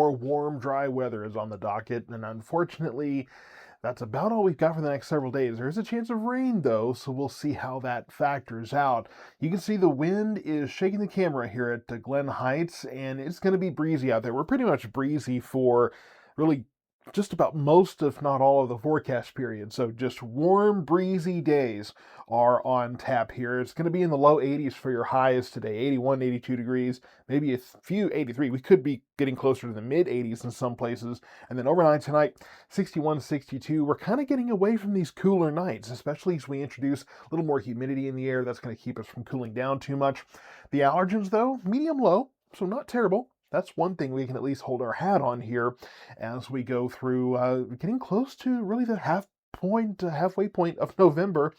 more warm, dry weather is on the docket, and unfortunately, that's about all we've got for the next several days. There is a chance of rain, though, so we'll see how that factors out. You can see the wind is shaking the camera here at Glen Heights, and it's going to be breezy out there. We're pretty much breezy for really just about most, if not all, of the forecast period. So just warm, breezy days are on tap here. It's going to be in the low 80s for your highs today, 81, 82 degrees, maybe a few 83. We could be getting closer to the mid 80s in some places. And then overnight tonight, 61, 62. We're kind of getting away from these cooler nights, especially as we introduce a little more humidity in the air. That's going to keep us from cooling down too much. The allergens, though, medium low, so not terrible. That's one thing we can at least hold our hat on here as we go through getting close to really the halfway point of November,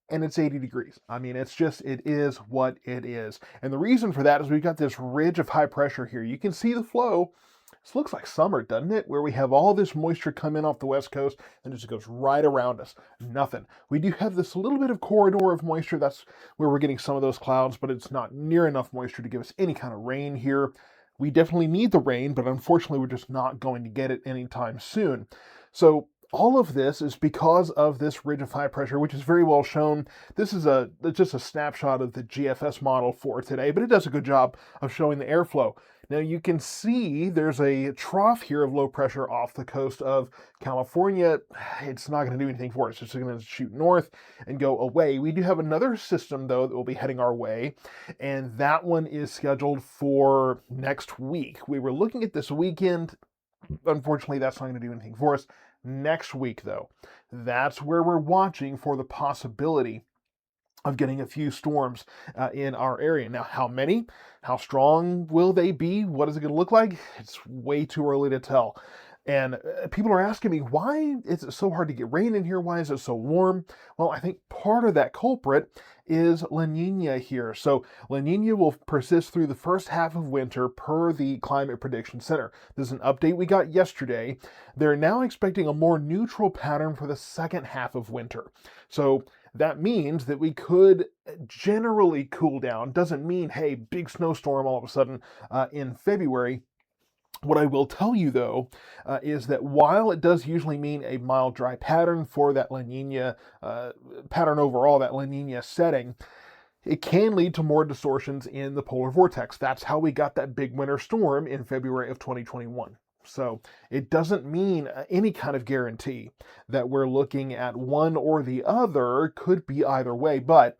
and it's 80 degrees. I mean, it is what it is. And the reason for that is we've got this ridge of high pressure here. You can see the flow. This looks like summer, doesn't it? Where we have all this moisture come in off the west coast and it just goes right around us. Nothing. We do have this little bit of corridor of moisture. That's where we're getting some of those clouds, but it's not near enough moisture to give us any kind of rain here. We definitely need the rain, but unfortunately we're just not going to get it anytime soon. So all of this is because of this ridge of high pressure, which is very well shown. This is just a snapshot of the GFS model for today, but it does a good job of showing the airflow. Now you can see there's a trough here of low pressure off the coast of California. It's not going to do anything for us. It's just going to shoot north and go away. We do have another system, though, that will be heading our way, and that one is scheduled for next week. We were looking at this weekend. Unfortunately, that's not going to do anything for us. Next week, though, that's where we're watching for the possibility of getting a few storms in our area. Now, how many? How strong will they be? What is it going to look like? It's way too early to tell. And people are asking me, why is it so hard to get rain in here? Why is it so warm? Well, I think part of that culprit is La Nina here. So La Nina will persist through the first half of winter per the Climate Prediction Center. This is an update we got yesterday. They're now expecting a more neutral pattern for the second half of winter. So that means that we could generally cool down. Doesn't mean, hey, big snowstorm all of a sudden in February. What I will tell you, though, is that while it does usually mean a mild, dry pattern for that La Nina pattern overall, that La Nina setting, it can lead to more distortions in the polar vortex. That's how we got that big winter storm in February of 2021. So it doesn't mean any kind of guarantee that we're looking at one or the other. Could be either way, but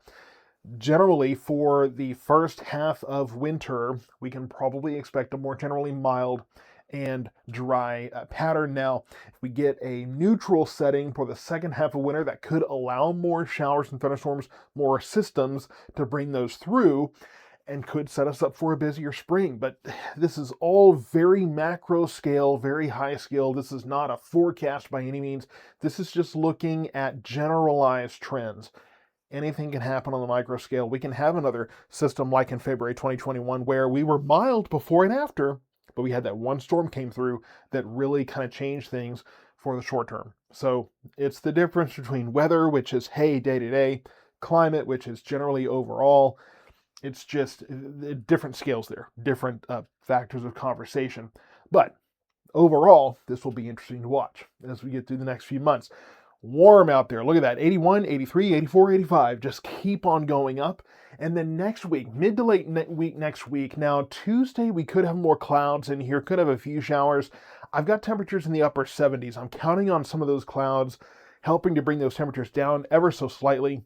generally for the first half of winter, we can probably expect a more generally mild and dry pattern. Now, if we get a neutral setting for the second half of winter, that could allow more showers and thunderstorms, more systems to bring those through, and could set us up for a busier spring. But this is all very macro scale, very high scale. This is not a forecast by any means. This is just looking at generalized trends. Anything can happen on the micro scale. We can have another system like in February 2021 where we were mild before and after, but we had that one storm came through that really kind of changed things for the short term. So it's the difference between weather, which is, hey, day to day, climate, which is generally overall. It's just different scales there, different factors of conversation. But overall, this will be interesting to watch as we get through the next few months. Warm out there. Look at that. 81, 83, 84, 85. Just keep on going up. And then next week, mid to late week next week. Now, Tuesday, we could have more clouds in here, could have a few showers. I've got temperatures in the upper 70s. I'm counting on some of those clouds helping to bring those temperatures down ever so slightly.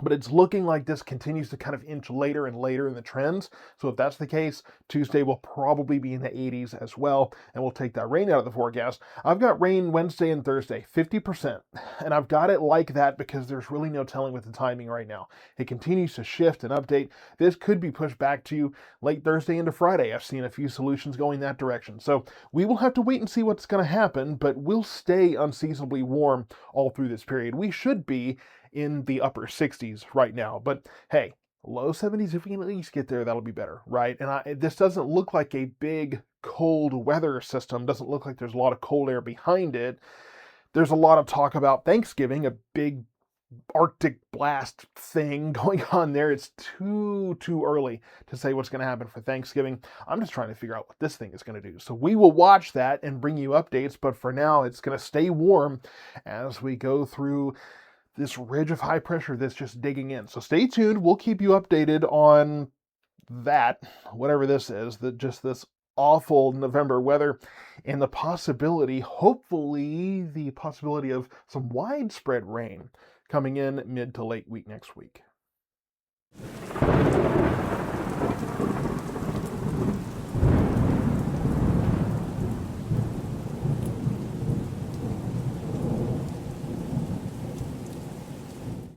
But it's looking like this continues to kind of inch later and later in the trends. So if that's the case, Tuesday will probably be in the 80s as well, and we'll take that rain out of the forecast. I've got rain Wednesday and Thursday, 50%. And I've got it like that because there's really no telling with the timing right now. It continues to shift and update. This could be pushed back to late Thursday into Friday. I've seen a few solutions going that direction. So we will have to wait and see what's going to happen, but we'll stay unseasonably warm all through this period. We should be in the upper 60s right now, but hey, low 70s, if we can at least get there, that'll be better, right? And this doesn't look like a big cold weather system. Doesn't look like there's a lot of cold air behind it. There's a lot of talk about Thanksgiving, a big Arctic blast thing going on there. It's too early to say what's going to happen for Thanksgiving. I'm just trying to figure out what this thing is going to do. So we will watch that and bring you updates, but for now it's going to stay warm as we go through this ridge of high pressure that's just digging in. So stay tuned. We'll keep you updated on that, whatever this is, that just this awful November weather, and the possibility, hopefully, the possibility of some widespread rain coming in mid to late week next week.